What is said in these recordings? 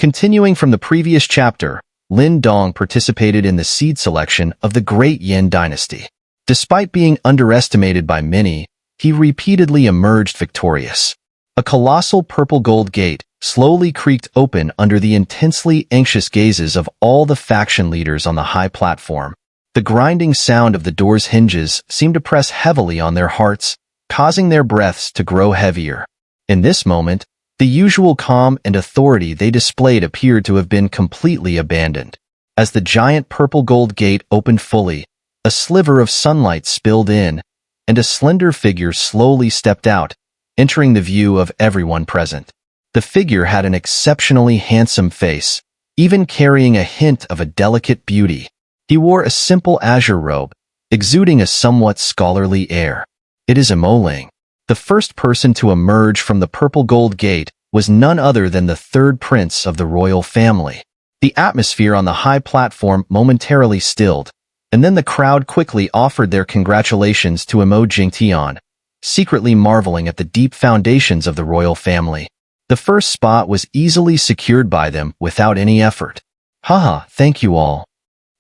Continuing from the previous chapter, Lin Dong participated in the seed selection of the Great Yan Dynasty. Despite being underestimated by many, he repeatedly emerged victorious. A colossal purple-gold gate slowly creaked open under the intensely anxious gazes of all the faction leaders on the high platform. The grinding sound of the door's hinges seemed to press heavily on their hearts, causing their breaths to grow heavier. In this moment, the usual calm and authority they displayed appeared to have been completely abandoned. As the giant purple-gold gate opened fully, a sliver of sunlight spilled in, and a slender figure slowly stepped out, entering the view of everyone present. The figure had an exceptionally handsome face, even carrying a hint of a delicate beauty. He wore a simple azure robe, exuding a somewhat scholarly air. It is Ling. The first person to emerge from the purple-gold gate was none other than the third prince of the royal family. The atmosphere on the high platform momentarily stilled, and then the crowd quickly offered their congratulations to Jingtian, secretly marveling at the deep foundations of the royal family. The first spot was easily secured by them without any effort. Haha, thank you all.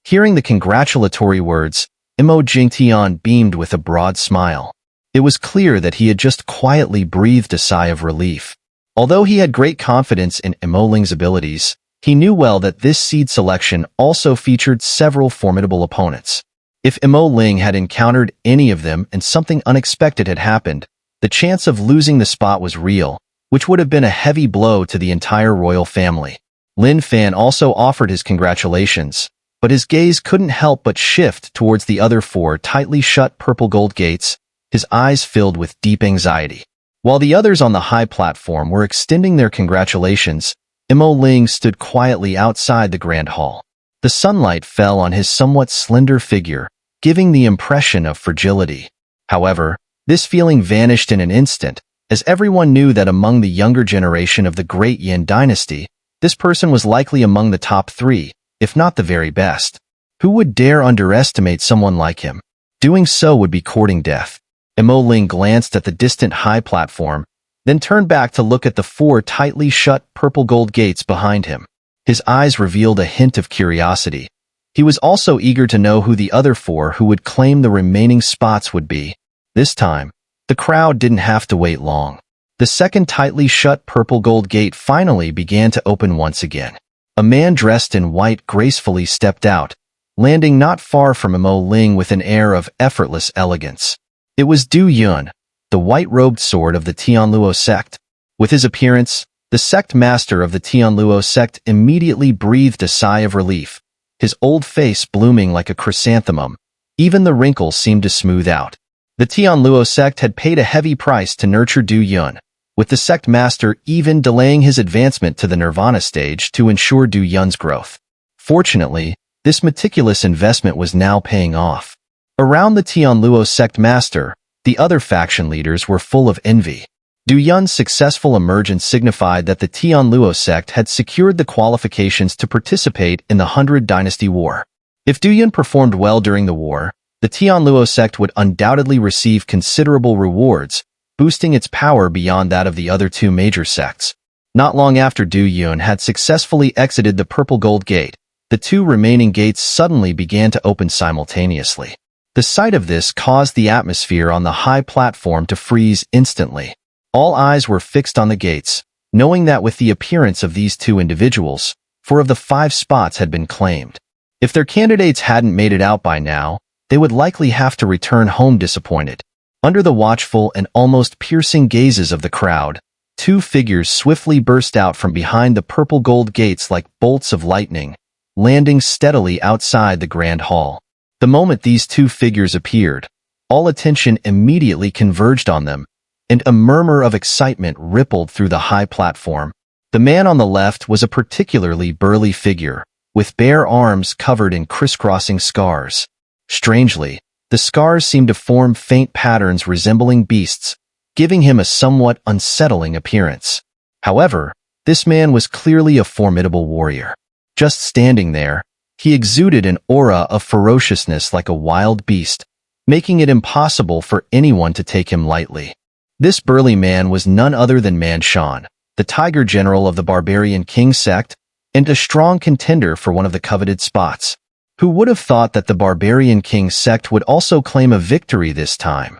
Hearing the congratulatory words, Jingtian beamed with a broad smile. It was clear that he had just quietly breathed a sigh of relief. Although he had great confidence in Ling's abilities, he knew well that this seed selection also featured several formidable opponents. If Ling had encountered any of them and something unexpected had happened, the chance of losing the spot was real, which would have been a heavy blow to the entire royal family. Lin Fan also offered his congratulations, but his gaze couldn't help but shift towards the other four tightly shut purple-gold gates, his eyes filled with deep anxiety. While the others on the high platform were extending their congratulations, Ling stood quietly outside the grand hall. The sunlight fell on his somewhat slender figure, giving the impression of fragility. However, this feeling vanished in an instant, as everyone knew that among the younger generation of the Great Yan Dynasty, this person was likely among the top 3, if not the very best. Who would dare underestimate someone like him? Doing so would be courting death. Ling glanced at the distant high platform, then turned back to look at the 4 tightly shut purple-gold gates behind him. His eyes revealed a hint of curiosity. He was also eager to know who the other 4 who would claim the remaining spots would be. This time, the crowd didn't have to wait long. The second tightly shut purple-gold gate finally began to open once again. A man dressed in white gracefully stepped out, landing not far from Ling with an air of effortless elegance. It was Du Yun, the white-robed sword of the Tianluo sect. With his appearance, the sect master of the Tianluo sect immediately breathed a sigh of relief, his old face blooming like a chrysanthemum. Even the wrinkles seemed to smooth out. The Tianluo sect had paid a heavy price to nurture Du Yun, with the sect master even delaying his advancement to the nirvana stage to ensure Du Yun's growth. Fortunately, this meticulous investment was now paying off. Around the Tianluo sect master, the other faction leaders were full of envy. Du Yun's successful emergence signified that the Tianluo sect had secured the qualifications to participate in the 100 Dynasty War. If Du Yun performed well during the war, the Tianluo sect would undoubtedly receive considerable rewards, boosting its power beyond that of the other 2 major sects. Not long after Du Yun had successfully exited the purple-gold gate, the 2 remaining gates suddenly began to open simultaneously. The sight of this caused the atmosphere on the high platform to freeze instantly. All eyes were fixed on the gates, knowing that with the appearance of these 2 individuals, 4 of the 5 spots had been claimed. If their candidates hadn't made it out by now, they would likely have to return home disappointed. Under the watchful and almost piercing gazes of the crowd, 2 figures swiftly burst out from behind the purple-gold gates like bolts of lightning, landing steadily outside the grand hall. The moment these 2 figures appeared, all attention immediately converged on them, and a murmur of excitement rippled through the high platform. The man on the left was a particularly burly figure, with bare arms covered in crisscrossing scars. Strangely, the scars seemed to form faint patterns resembling beasts, giving him a somewhat unsettling appearance. However, this man was clearly a formidable warrior. Just standing there, he exuded an aura of ferociousness like a wild beast, making it impossible for anyone to take him lightly. This burly man was none other than Man Shan, the Tiger General of the Barbarian King sect, and a strong contender for one of the coveted spots. Who would have thought that the Barbarian King sect would also claim a victory this time?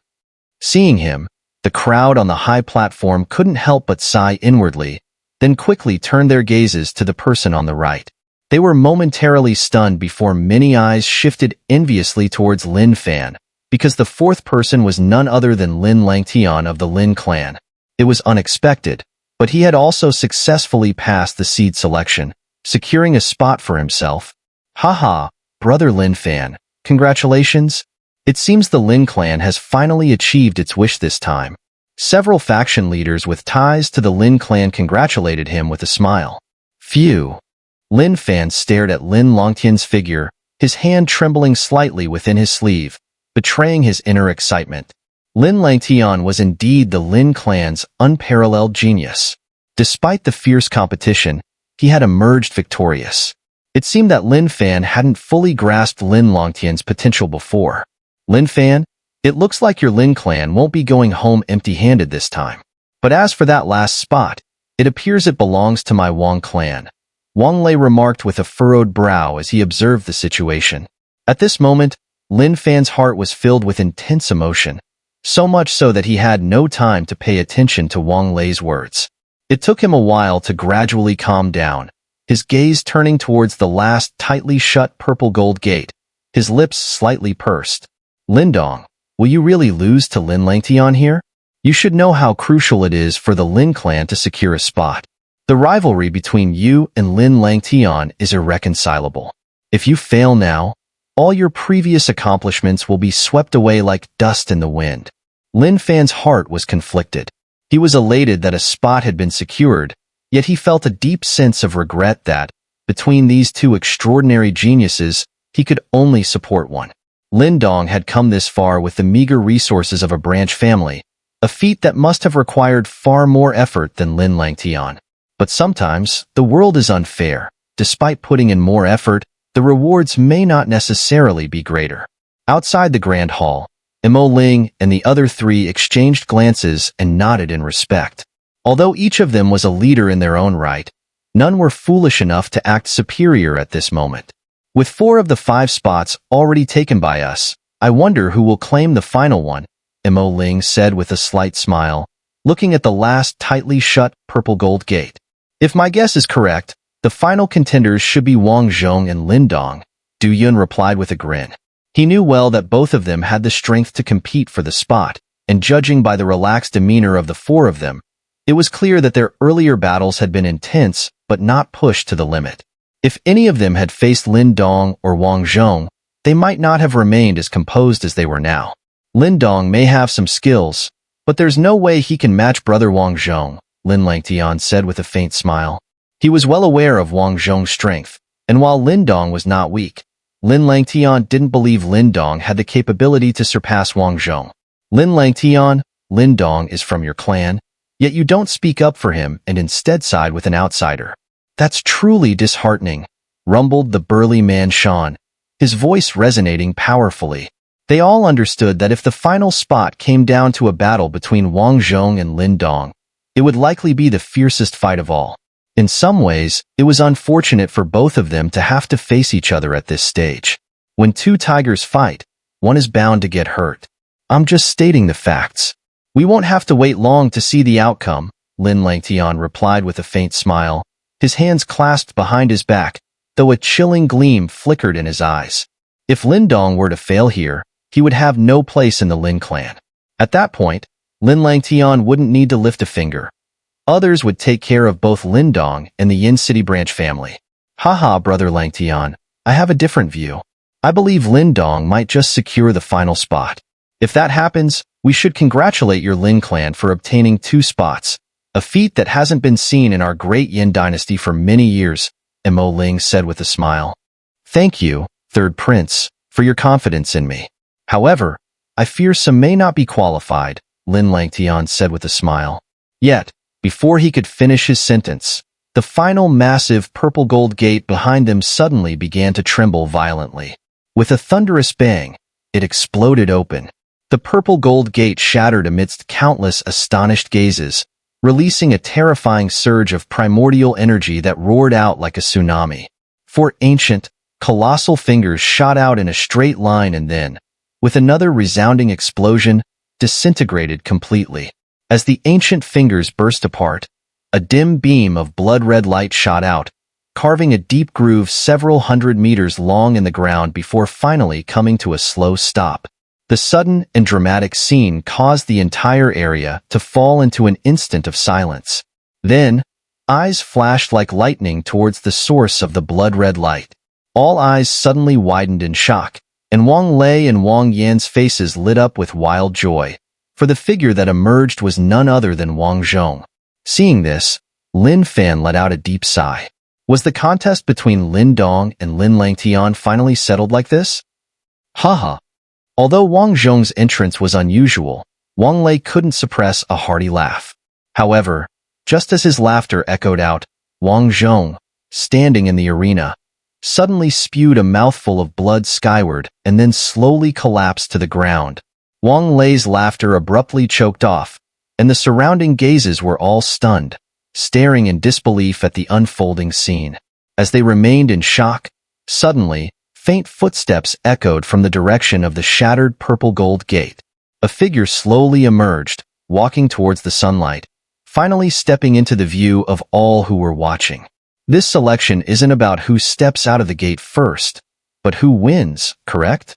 Seeing him, the crowd on the high platform couldn't help but sigh inwardly, then quickly turned their gazes to the person on the right. They were momentarily stunned before many eyes shifted enviously towards Lin Fan, because the fourth person was none other than Lin Langtian of the Lin clan. It was unexpected, but he had also successfully passed the seed selection, securing a spot for himself. Haha, brother Lin Fan, congratulations! It seems the Lin clan has finally achieved its wish this time. Several faction leaders with ties to the Lin clan congratulated him with a smile. Phew! Lin Fan stared at Lin Longtian's figure, his hand trembling slightly within his sleeve, betraying his inner excitement. Lin Langtian was indeed the Lin clan's unparalleled genius. Despite the fierce competition, he had emerged victorious. It seemed that Lin Fan hadn't fully grasped Lin Longtian's potential before. Lin Fan, it looks like your Lin clan won't be going home empty-handed this time. But as for that last spot, it appears it belongs to my Wang clan. Wang Lei remarked with a furrowed brow as he observed the situation. At this moment, Lin Fan's heart was filled with intense emotion, so much so that he had no time to pay attention to Wang Lei's words. It took him a while to gradually calm down, his gaze turning towards the last tightly shut purple gold gate, his lips slightly pursed. Lin Dong, will you really lose to Lin Langtian here? You should know how crucial it is for the Lin clan to secure a spot. The rivalry between you and Lin Langtian is irreconcilable. If you fail now, all your previous accomplishments will be swept away like dust in the wind. Lin Fan's heart was conflicted. He was elated that a spot had been secured, yet he felt a deep sense of regret that, between these two extraordinary geniuses, he could only support one. Lin Dong had come this far with the meager resources of a branch family, a feat that must have required far more effort than Lin Langtian. But sometimes, the world is unfair. Despite putting in more effort, the rewards may not necessarily be greater. Outside the grand hall, Mo Ling and the other three exchanged glances and nodded in respect. Although each of them was a leader in their own right, none were foolish enough to act superior at this moment. With 4 of the 5 spots already taken by us, I wonder who will claim the final one, Mo Ling said with a slight smile, looking at the last tightly shut purple gold gate. If my guess is correct, the final contenders should be Wang Zhong and Lin Dong, Du Yun replied with a grin. He knew well that both of them had the strength to compete for the spot, and judging by the relaxed demeanor of the 4 of them, it was clear that their earlier battles had been intense but not pushed to the limit. If any of them had faced Lin Dong or Wang Zhong, they might not have remained as composed as they were now. Lin Dong may have some skills, but there's no way he can match brother Wang Zhong, Lin Langtian said with a faint smile. He was well aware of Wang Zhong's strength, and while Lin Dong was not weak, Lin Langtian didn't believe Lin Dong had the capability to surpass Wang Zhong. Lin Langtian, Lin Dong is from your clan, yet you don't speak up for him and instead side with an outsider. That's truly disheartening, rumbled the burly man Shan, his voice resonating powerfully. They all understood that if the final spot came down to a battle between Wang Zhong and Lin Dong, it would likely be the fiercest fight of all. In some ways, it was unfortunate for both of them to have to face each other at this stage. When 2 tigers fight, one is bound to get hurt. I'm just stating the facts. We won't have to wait long to see the outcome, Lin Langtian replied with a faint smile, his hands clasped behind his back, though a chilling gleam flickered in his eyes. If Lin Dong were to fail here, he would have no place in the Lin clan. At that point, Lin Langtian wouldn't need to lift a finger. Others would take care of both Lin Dong and the Yin City branch family. Haha, brother Langtian, I have a different view. I believe Lin Dong might just secure the final spot. If that happens, we should congratulate your Lin clan for obtaining 2 spots, a feat that hasn't been seen in our Great Yan Dynasty for many years, Mo Ling said with a smile. Thank you, Third Prince, for your confidence in me. However, I fear some may not be qualified, Lin Langtian said with a smile. Yet, before he could finish his sentence, the final massive purple gold gate behind them suddenly began to tremble violently. With a thunderous bang, it exploded open. The purple gold gate shattered amidst countless astonished gazes, releasing a terrifying surge of primordial energy that roared out like a tsunami. Four ancient, colossal fingers shot out in a straight line and then, with another resounding explosion, disintegrated completely. As the ancient fingers burst apart, a dim beam of blood-red light shot out, carving a deep groove several hundred meters long in the ground before finally coming to a slow stop. The sudden and dramatic scene caused the entire area to fall into an instant of silence. Then, eyes flashed like lightning towards the source of the blood-red light. All eyes suddenly widened in shock, and Wang Lei and Wang Yan's faces lit up with wild joy, for the figure that emerged was none other than Wang Zhong. Seeing this, Lin Fan let out a deep sigh. Was the contest between Lin Dong and Lin Langtian finally settled like this? Haha. Although Wang Zhong's entrance was unusual, Wang Lei couldn't suppress a hearty laugh. However, just as his laughter echoed out, Wang Zhong, standing in the arena, suddenly spewed a mouthful of blood skyward and then slowly collapsed to the ground. Wang Lei's laughter abruptly choked off, and the surrounding gazes were all stunned, staring in disbelief at the unfolding scene. As they remained in shock, suddenly, faint footsteps echoed from the direction of the shattered purple-gold gate. A figure slowly emerged, walking towards the sunlight, finally stepping into the view of all who were watching. This selection isn't about who steps out of the gate first, but who wins, correct?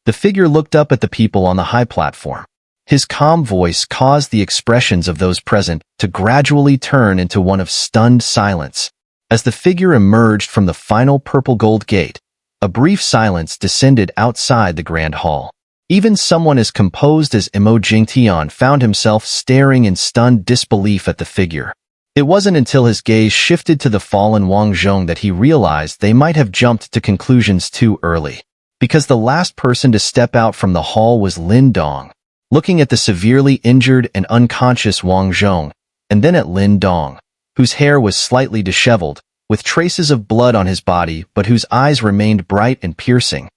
The figure looked up at the people on the high platform. His calm voice caused the expressions of those present to gradually turn into one of stunned silence. As the figure emerged from the final purple-gold gate, a brief silence descended outside the grand hall. Even someone as composed as Imo Jingtian found himself staring in stunned disbelief at the figure. It wasn't until his gaze shifted to the fallen Wang Zhong that he realized they might have jumped to conclusions too early. Because the last person to step out from the hall was Lin Dong. Looking at the severely injured and unconscious Wang Zhong, and then at Lin Dong, whose hair was slightly disheveled, with traces of blood on his body but whose eyes remained bright and piercing.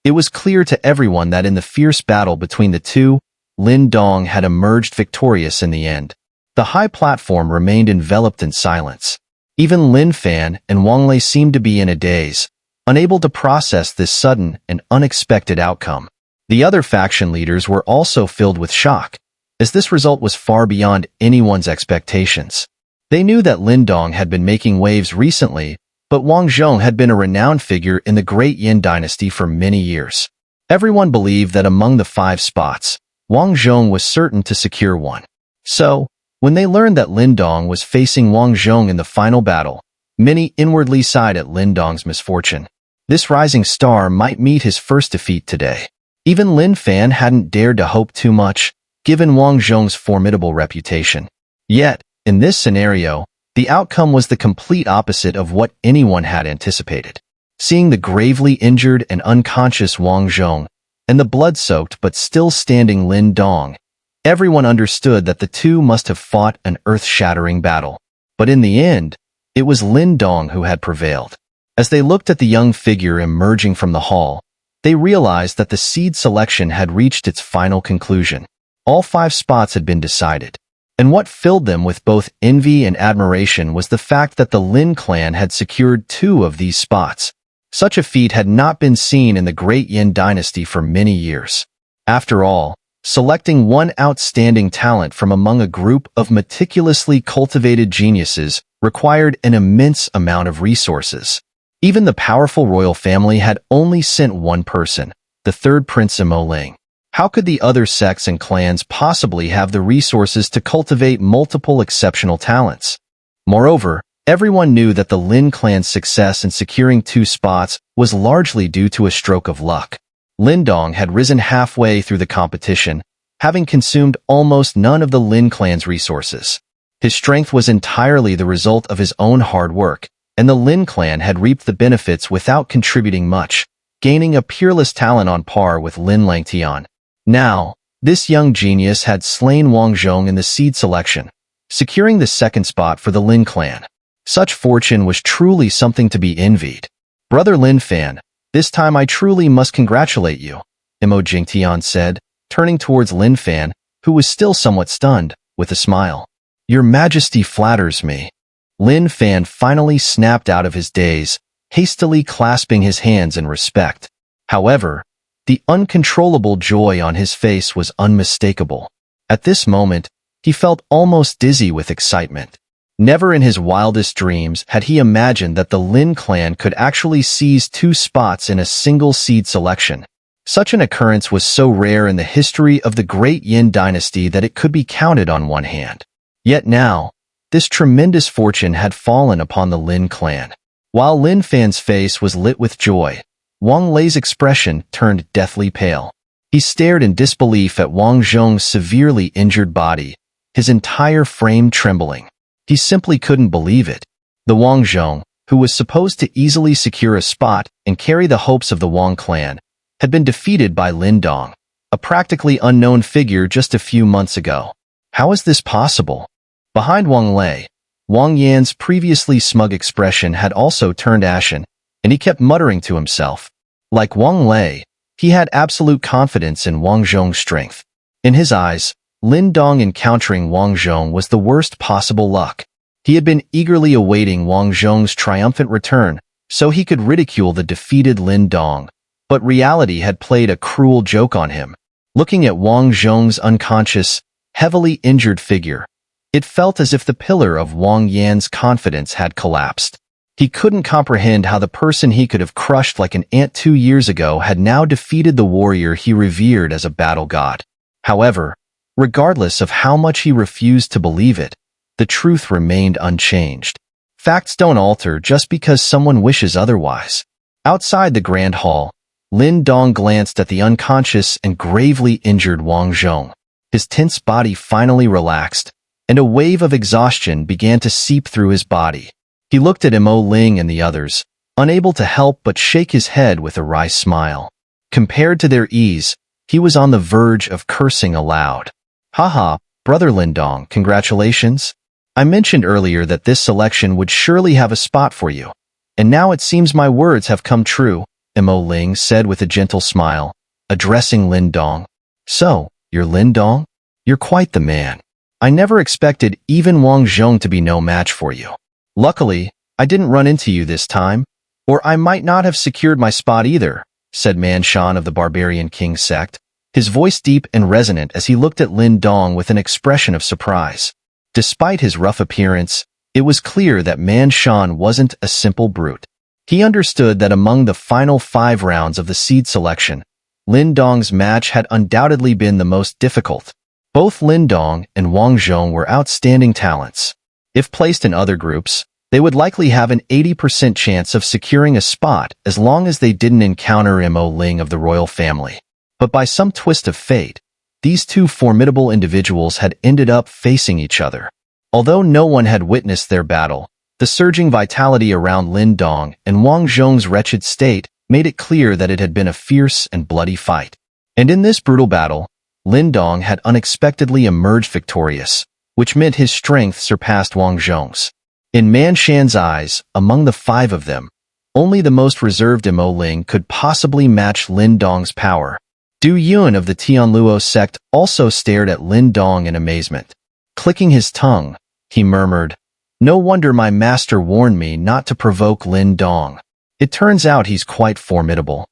It was clear to everyone that in the fierce battle between the two, Lin Dong had emerged victorious in the end. The high platform remained enveloped in silence. Even Lin Fan and Wang Lei seemed to be in a daze, unable to process this sudden and unexpected outcome. The other faction leaders were also filled with shock, as this result was far beyond anyone's expectations. They knew that Lin Dong had been making waves recently, but Wang Zhong had been a renowned figure in the Great Yan Dynasty for many years. Everyone believed that among the 5 spots, Wang Zhong was certain to secure one. So, when they learned that Lin Dong was facing Wang Zhong in the final battle, many inwardly sighed at Lin Dong's misfortune. This rising star might meet his first defeat today. Even Lin Fan hadn't dared to hope too much, given Wang Zhong's formidable reputation. Yet, in this scenario, the outcome was the complete opposite of what anyone had anticipated. Seeing the gravely injured and unconscious Wang Zhong, and the blood-soaked but still standing Lin Dong, everyone understood that the two must have fought an earth-shattering battle. But in the end, it was Lin Dong who had prevailed. As they looked at the young figure emerging from the hall, they realized that the seed selection had reached its final conclusion. All 5 spots had been decided. And what filled them with both envy and admiration was the fact that the Lin clan had secured 2 of these spots. Such a feat had not been seen in the Great Yan Dynasty for many years. After all, selecting one outstanding talent from among a group of meticulously cultivated geniuses required an immense amount of resources. Even the powerful royal family had only sent one person, the 3rd Prince Imo Ling. How could the other sects and clans possibly have the resources to cultivate multiple exceptional talents? Moreover, everyone knew that the Lin clan's success in securing 2 spots was largely due to a stroke of luck. Lin Dong had risen halfway through the competition, having consumed almost none of the Lin clan's resources. His strength was entirely the result of his own hard work, and the Lin clan had reaped the benefits without contributing much, gaining a peerless talent on par with Lin Langtian. Now, this young genius had slain Wang Zhong in the seed selection, securing the 2nd spot for the Lin clan. Such fortune was truly something to be envied. Brother Lin Fan, this time I truly must congratulate you, Imo Jingtian said, turning towards Lin Fan, who was still somewhat stunned, with a smile. Your Majesty flatters me. Lin Fan finally snapped out of his daze, hastily clasping his hands in respect. However, the uncontrollable joy on his face was unmistakable. At this moment, he felt almost dizzy with excitement. Never in his wildest dreams had he imagined that the Lin clan could actually seize 2 spots in a single seed selection. Such an occurrence was so rare in the history of the Great Yan Dynasty that it could be counted on one hand. Yet now, this tremendous fortune had fallen upon the Lin clan. While Lin Fan's face was lit with joy, Wang Lei's expression turned deathly pale. He stared in disbelief at Wang Zhong's severely injured body, his entire frame trembling. He simply couldn't believe it. The Wang Zhong, who was supposed to easily secure a spot and carry the hopes of the Wang clan, had been defeated by Lin Dong, a practically unknown figure just a few months ago. How is this possible? Behind Wang Lei, Wang Yan's previously smug expression had also turned ashen, and he kept muttering to himself. Like Wang Lei, he had absolute confidence in Wang Zhong's strength. In his eyes, Lin Dong encountering Wang Zhong was the worst possible luck. He had been eagerly awaiting Wang Zhong's triumphant return so he could ridicule the defeated Lin Dong, but reality had played a cruel joke on him. Looking at Wang Zhong's unconscious, heavily injured figure, it felt as if the pillar of Wang Yan's confidence had collapsed. He couldn't comprehend how the person he could have crushed like an ant 2 years ago had now defeated the warrior he revered as a battle god. However, regardless of how much he refused to believe it, the truth remained unchanged. Facts don't alter just because someone wishes otherwise. Outside the Grand Hall, Lin Dong glanced at the unconscious and gravely injured Wang Zhong. His tense body finally relaxed, and a wave of exhaustion began to seep through his body. He looked at Mo Ling and the others, unable to help but shake his head with a wry smile. Compared to their ease, he was on the verge of cursing aloud. Haha, brother Lin Dong, congratulations. I mentioned earlier that this selection would surely have a spot for you. And now it seems my words have come true, Mo Ling said with a gentle smile, addressing Lin Dong. So, you're Lin Dong? You're quite the man. I never expected even Wang Zhong to be no match for you. Luckily, I didn't run into you this time, or I might not have secured my spot either, said Man Shan of the Barbarian King sect, his voice deep and resonant as he looked at Lin Dong with an expression of surprise. Despite his rough appearance, it was clear that Man Shan wasn't a simple brute. He understood that among the final 5 rounds of the seed selection, Lin Dong's match had undoubtedly been the most difficult. Both Lin Dong and Wang Zhong were outstanding talents. If placed in other groups, they would likely have an 80% chance of securing a spot as long as they didn't encounter Mo Ling of the royal family. But by some twist of fate, these 2 formidable individuals had ended up facing each other. Although no one had witnessed their battle, the surging vitality around Lin Dong and Wang Zhong's wretched state made it clear that it had been a fierce and bloody fight. And in this brutal battle, Lin Dong had unexpectedly emerged victorious, which meant his strength surpassed Wang Zhong's. In Man Shan's eyes, among the 5 of them, only the most reserved Mo Ling could possibly match Lin Dong's power. Du Yun of the Tianluo sect also stared at Lin Dong in amazement. Clicking his tongue, he murmured, "No wonder my master warned me not to provoke Lin Dong. It turns out he's quite formidable."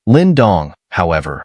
Lin Dong, however,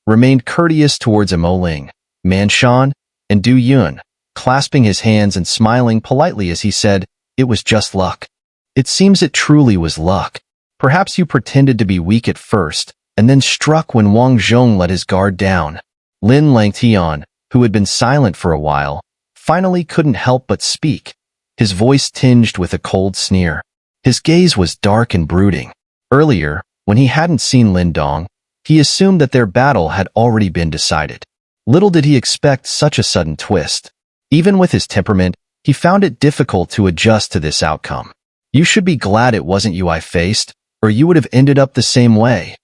remained courteous towards Mo Ling, Man Shan, and Du Yun, clasping his hands and smiling politely as he said, "It was just luck." "It seems it truly was luck. Perhaps you pretended to be weak at first, and then struck when Wang Zhong let his guard down." Lin Langtian, who had been silent for a while, finally couldn't help but speak, his voice tinged with a cold sneer. His gaze was dark and brooding. Earlier, when he hadn't seen Lin Dong, he assumed that their battle had already been decided. Little did he expect such a sudden twist. Even with his temperament, he found it difficult to adjust to this outcome. "You should be glad it wasn't you I faced, or you would have ended up the same way."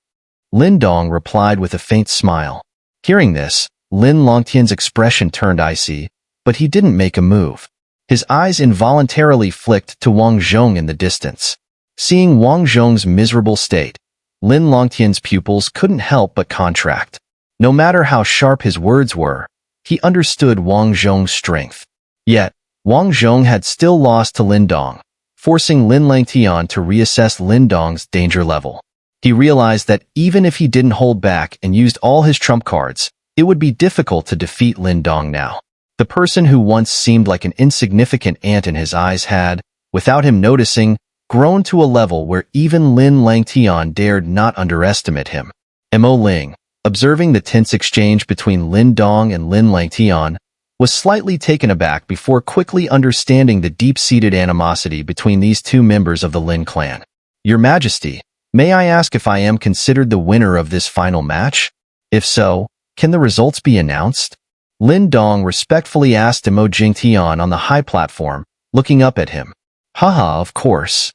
Lin Dong replied with a faint smile. Hearing this, Lin Longtian's expression turned icy, but he didn't make a move. His eyes involuntarily flicked to Wang Zhong in the distance. Seeing Wang Zhong's miserable state, Lin Longtian's pupils couldn't help but contract. No matter how sharp his words were, he understood Wang Zhong's strength. Yet, Wang Zhong had still lost to Lin Dong, forcing Lin Langtian to reassess Lin Dong's danger level. He realized that even if he didn't hold back and used all his trump cards, it would be difficult to defeat Lin Dong now. The person who once seemed like an insignificant ant in his eyes had, without him noticing, grown to a level where even Lin Langtian dared not underestimate him. Mo Ling, observing the tense exchange between Lin Dong and Lin Langtian, was slightly taken aback before quickly understanding the deep-seated animosity between these two members of the Lin clan. "Your Majesty, may I ask if I am considered the winner of this final match? If so, can the results be announced?" Lin Dong respectfully asked Mo Jingtian on the high platform, looking up at him. "Haha, of course."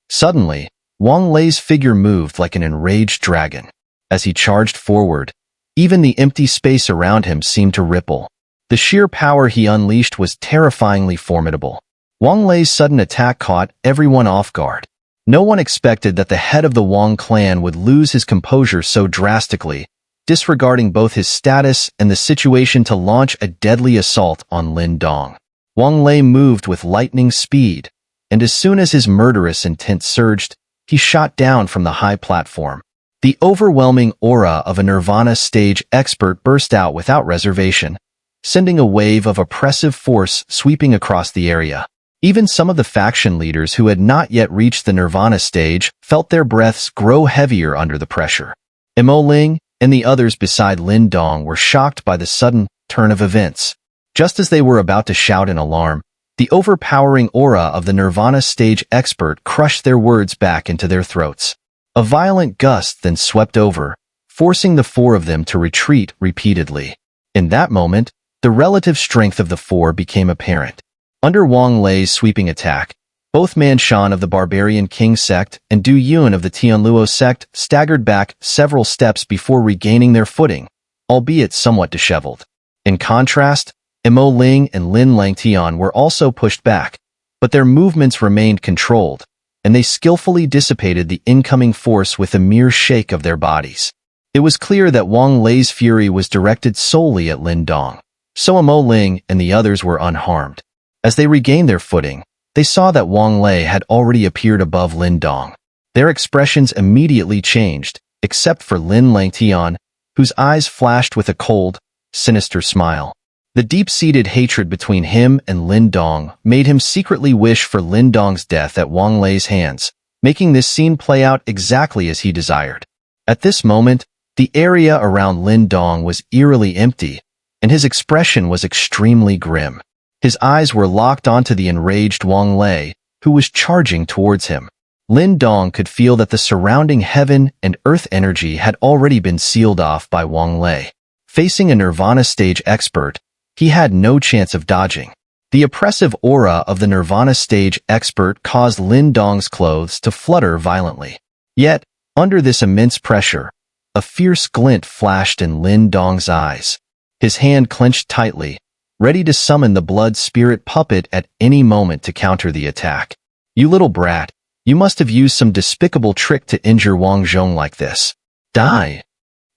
Suddenly, Wang Lei's figure moved like an enraged dragon. As he charged forward, even the empty space around him seemed to ripple. The sheer power he unleashed was terrifyingly formidable. Wang Lei's sudden attack caught everyone off guard. No one expected that the head of the Wang clan would lose his composure so drastically, disregarding both his status and the situation to launch a deadly assault on Lin Dong. Wang Lei moved with lightning speed, and as soon as his murderous intent surged, he shot down from the high platform. The overwhelming aura of a Nirvana stage expert burst out without reservation, sending a wave of oppressive force sweeping across the area. Even some of the faction leaders who had not yet reached the Nirvana stage felt their breaths grow heavier under the pressure. Mo Ling and the others beside Lin Dong were shocked by the sudden turn of events. Just as they were about to shout in alarm, the overpowering aura of the Nirvana stage expert crushed their words back into their throats. A violent gust then swept over, forcing the four of them to retreat repeatedly. In that moment, the relative strength of the four became apparent. Under Wang Lei's sweeping attack, both Man Shan of the Barbarian King sect and Du Yun of the Tianluo sect staggered back several steps before regaining their footing, albeit somewhat disheveled. In contrast, Mo Ling and Lin Langtian were also pushed back, but their movements remained controlled, and they skillfully dissipated the incoming force with a mere shake of their bodies. It was clear that Wang Lei's fury was directed solely at Lin Dong, so Mo Ling and the others were unharmed. As they regained their footing, they saw that Wang Lei had already appeared above Lin Dong. Their expressions immediately changed, except for Lin Langtian, whose eyes flashed with a cold, sinister smile. The deep-seated hatred between him and Lin Dong made him secretly wish for Lin Dong's death at Wang Lei's hands, making this scene play out exactly as he desired. At this moment, the area around Lin Dong was eerily empty, and his expression was extremely grim. His eyes were locked onto the enraged Wang Lei, who was charging towards him. Lin Dong could feel that the surrounding heaven and earth energy had already been sealed off by Wang Lei. Facing a Nirvana stage expert, he had no chance of dodging. The oppressive aura of the Nirvana stage expert caused Lin Dong's clothes to flutter violently. Yet, under this immense pressure, a fierce glint flashed in Lin Dong's eyes. His hand clenched tightly, ready to summon the blood spirit puppet at any moment to counter the attack. "You little brat, you must have used some despicable trick to injure Wang Zhong like this. Die!"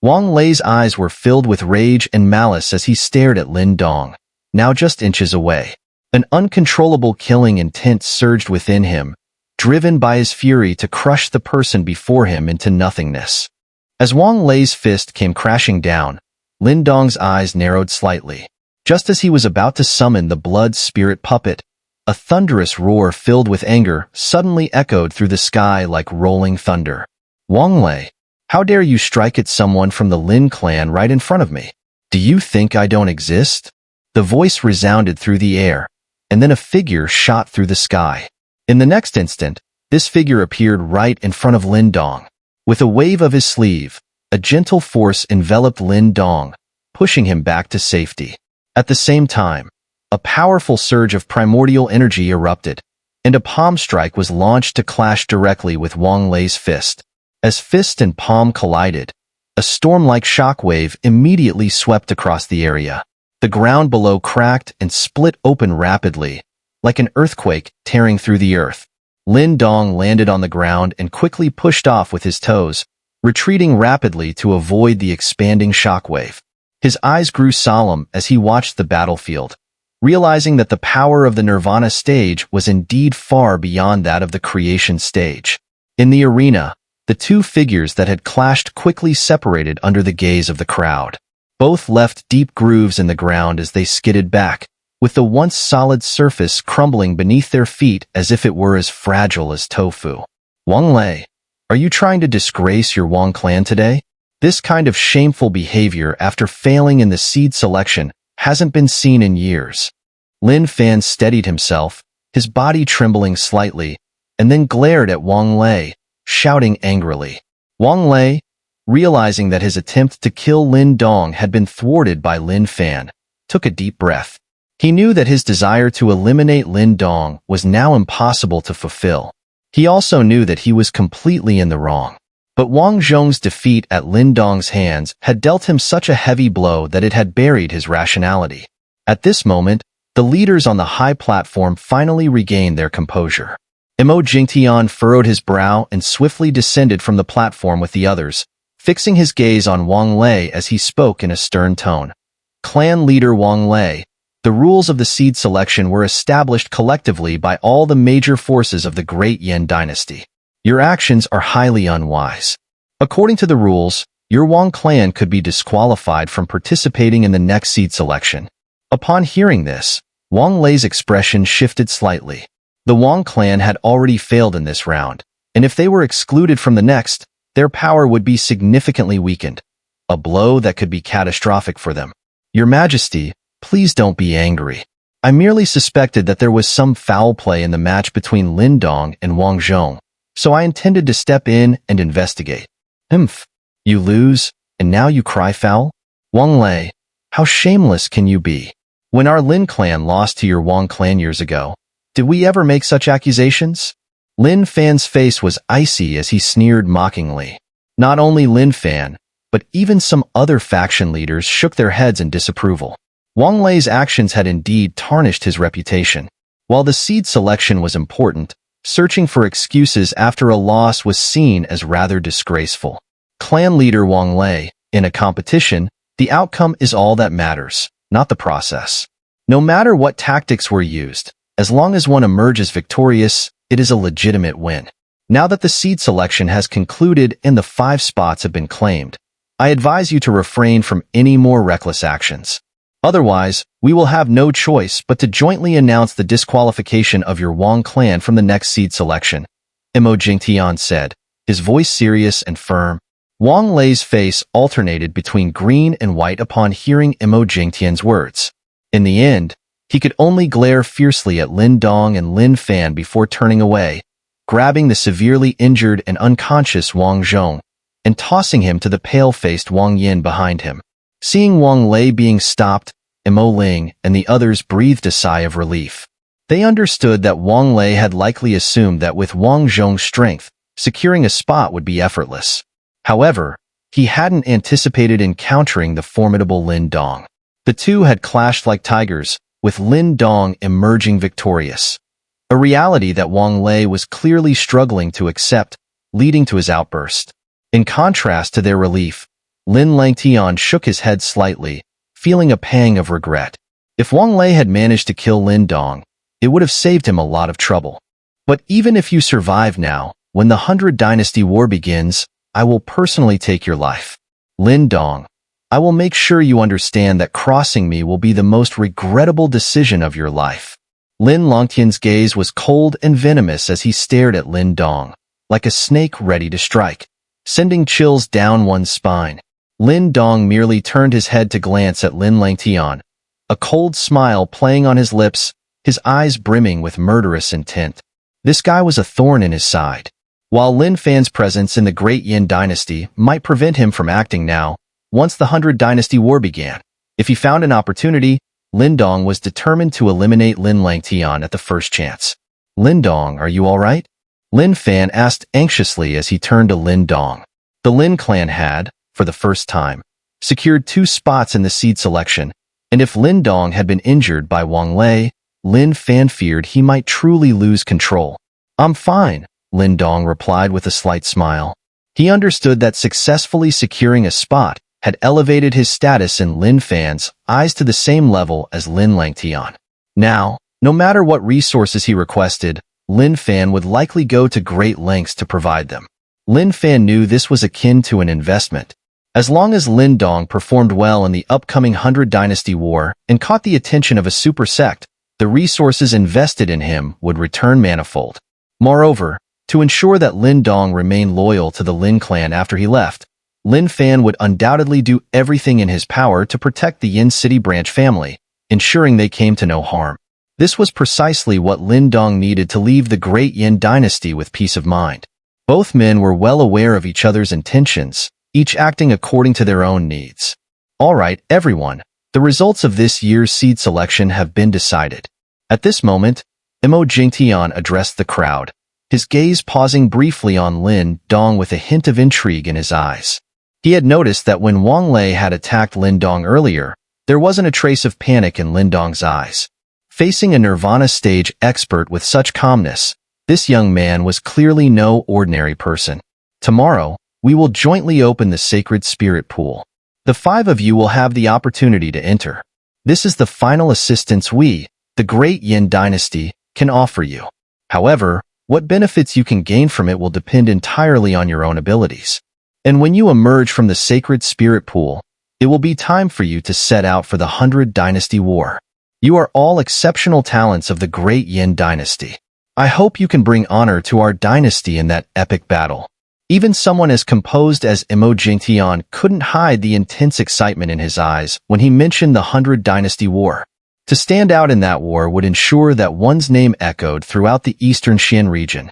Wang Lei's eyes were filled with rage and malice as he stared at Lin Dong, now just inches away. An uncontrollable killing intent surged within him, driven by his fury to crush the person before him into nothingness. As Wang Lei's fist came crashing down, Lin Dong's eyes narrowed slightly. Just as he was about to summon the blood spirit puppet, a thunderous roar filled with anger suddenly echoed through the sky like rolling thunder. "Wang Lei, how dare you strike at someone from the Lin clan right in front of me? Do you think I don't exist?" The voice resounded through the air, and then a figure shot through the sky. In the next instant, this figure appeared right in front of Lin Dong. With a wave of his sleeve, a gentle force enveloped Lin Dong, pushing him back to safety. At the same time, a powerful surge of primordial energy erupted, and a palm strike was launched to clash directly with Wang Lei's fist. As fist and palm collided, a storm-like shockwave immediately swept across the area. The ground below cracked and split open rapidly, like an earthquake tearing through the earth. Lin Dong landed on the ground and quickly pushed off with his toes, retreating rapidly to avoid the expanding shockwave. His eyes grew solemn as he watched the battlefield, realizing that the power of the Nirvana stage was indeed far beyond that of the creation stage. In the arena, the two figures that had clashed quickly separated under the gaze of the crowd. Both left deep grooves in the ground as they skidded back, with the once solid surface crumbling beneath their feet as if it were as fragile as tofu. Wang Lei, are you trying to disgrace your Wang clan today? This kind of shameful behavior after failing in the seed selection hasn't been seen in years. Lin Fan steadied himself, his body trembling slightly, and then glared at Wang Lei, shouting angrily. Wang Lei, realizing that his attempt to kill Lin Dong had been thwarted by Lin Fan, took a deep breath. He knew that his desire to eliminate Lin Dong was now impossible to fulfill. He also knew that he was completely in the wrong. But Wang Zhong's defeat at Lin Dong's hands had dealt him such a heavy blow that it had buried his rationality. At this moment, the leaders on the high platform finally regained their composure. Mo Jingtian furrowed his brow and swiftly descended from the platform with the others, fixing his gaze on Wang Lei as he spoke in a stern tone. Clan leader Wang Lei, the rules of the seed selection were established collectively by all the major forces of the Great Yan Dynasty. Your actions are highly unwise. According to the rules, your Wang clan could be disqualified from participating in the next seed selection. Upon hearing this, Wang Lei's expression shifted slightly. The Wang clan had already failed in this round, and if they were excluded from the next, their power would be significantly weakened, a blow that could be catastrophic for them. Your Majesty, please don't be angry. I merely suspected that there was some foul play in the match between Lin Dong and Wang Zhong, so I intended to step in and investigate. Humph. You lose, and now you cry foul? Wang Lei, how shameless can you be? When our Lin clan lost to your Wang clan years ago, did we ever make such accusations? Lin Fan's face was icy as he sneered mockingly. Not only Lin Fan, but even some other faction leaders shook their heads in disapproval. Wang Lei's actions had indeed tarnished his reputation. While the seed selection was important, searching for excuses after a loss was seen as rather disgraceful. Clan leader Wang Lei, in a competition, the outcome is all that matters, not the process. No matter what tactics were used, as long as one emerges victorious, it is a legitimate win. Now that the seed selection has concluded and the 5 spots have been claimed, I advise you to refrain from any more reckless actions. Otherwise, we will have no choice but to jointly announce the disqualification of your Wang clan from the next seed selection, Mo Jingtian said, his voice serious and firm. Wang Lei's face alternated between green and white upon hearing Mo Jingtian's words. In the end, he could only glare fiercely at Lin Dong and Lin Fan before turning away, grabbing the severely injured and unconscious Wang Zhong, and tossing him to the pale-faced Wang Yin behind him. Seeing Wang Lei being stopped, Mo Ling and the others breathed a sigh of relief. They understood that Wang Lei had likely assumed that with Wang Zhong's strength, securing a spot would be effortless. However, he hadn't anticipated encountering the formidable Lin Dong. The two had clashed like tigers, with Lin Dong emerging victorious. A reality that Wang Lei was clearly struggling to accept, leading to his outburst. In contrast to their relief, Lin Langtian shook his head slightly, feeling a pang of regret. If Wang Lei had managed to kill Lin Dong, it would have saved him a lot of trouble. But even if you survive now, when the 100 Dynasty War begins, I will personally take your life. Lin Dong, I will make sure you understand that crossing me will be the most regrettable decision of your life. Lin Langtian's gaze was cold and venomous as he stared at Lin Dong, like a snake ready to strike, sending chills down one's spine. Lin Dong merely turned his head to glance at Lin Langtian, a cold smile playing on his lips, his eyes brimming with murderous intent. This guy was a thorn in his side. While Lin Fan's presence in the Great Yan Dynasty might prevent him from acting now, once the 100 Dynasty War began, if he found an opportunity, Lin Dong was determined to eliminate Lin Langtian at the first chance. Lin Dong, are you all right? Lin Fan asked anxiously as he turned to Lin Dong. The Lin clan had, for the first time, secured 2 spots in the seed selection, and if Lin Dong had been injured by Wang Lei, Lin Fan feared he might truly lose control. I'm fine, Lin Dong replied with a slight smile. He understood that successfully securing a spot had elevated his status in Lin Fan's eyes to the same level as Lin Langtian. Now, no matter what resources he requested, Lin Fan would likely go to great lengths to provide them. Lin Fan knew this was akin to an investment. As long as Lin Dong performed well in the upcoming Hundred Dynasty War and caught the attention of a super sect, the resources invested in him would return manifold. Moreover, to ensure that Lin Dong remained loyal to the Lin clan after he left, Lin Fan would undoubtedly do everything in his power to protect the Yin City branch family, ensuring they came to no harm. This was precisely what Lin Dong needed to leave the Great Yan Dynasty with peace of mind. Both men were well aware of each other's intentions, each acting according to their own needs. All right, everyone, the results of this year's seed selection have been decided. At this moment, Mo Jingtian addressed the crowd, his gaze pausing briefly on Lin Dong with a hint of intrigue in his eyes. He had noticed that when Wang Lei had attacked Lin Dong earlier, there wasn't a trace of panic in Lin Dong's eyes. Facing a Nirvana stage expert with such calmness, this young man was clearly no ordinary person. Tomorrow, we will jointly open the sacred spirit pool. The 5 of you will have the opportunity to enter. This is the final assistance we, the Great Yan Dynasty, can offer you. However, what benefits you can gain from it will depend entirely on your own abilities. And when you emerge from the sacred spirit pool, it will be time for you to set out for the 100 Dynasty War. You are all exceptional talents of the Great Yan Dynasty. I hope you can bring honor to our dynasty in that epic battle. Even someone as composed as Mo Jingtian couldn't hide the intense excitement in his eyes when he mentioned the 100 Dynasty War. To stand out in that war would ensure that one's name echoed throughout the eastern Xian region,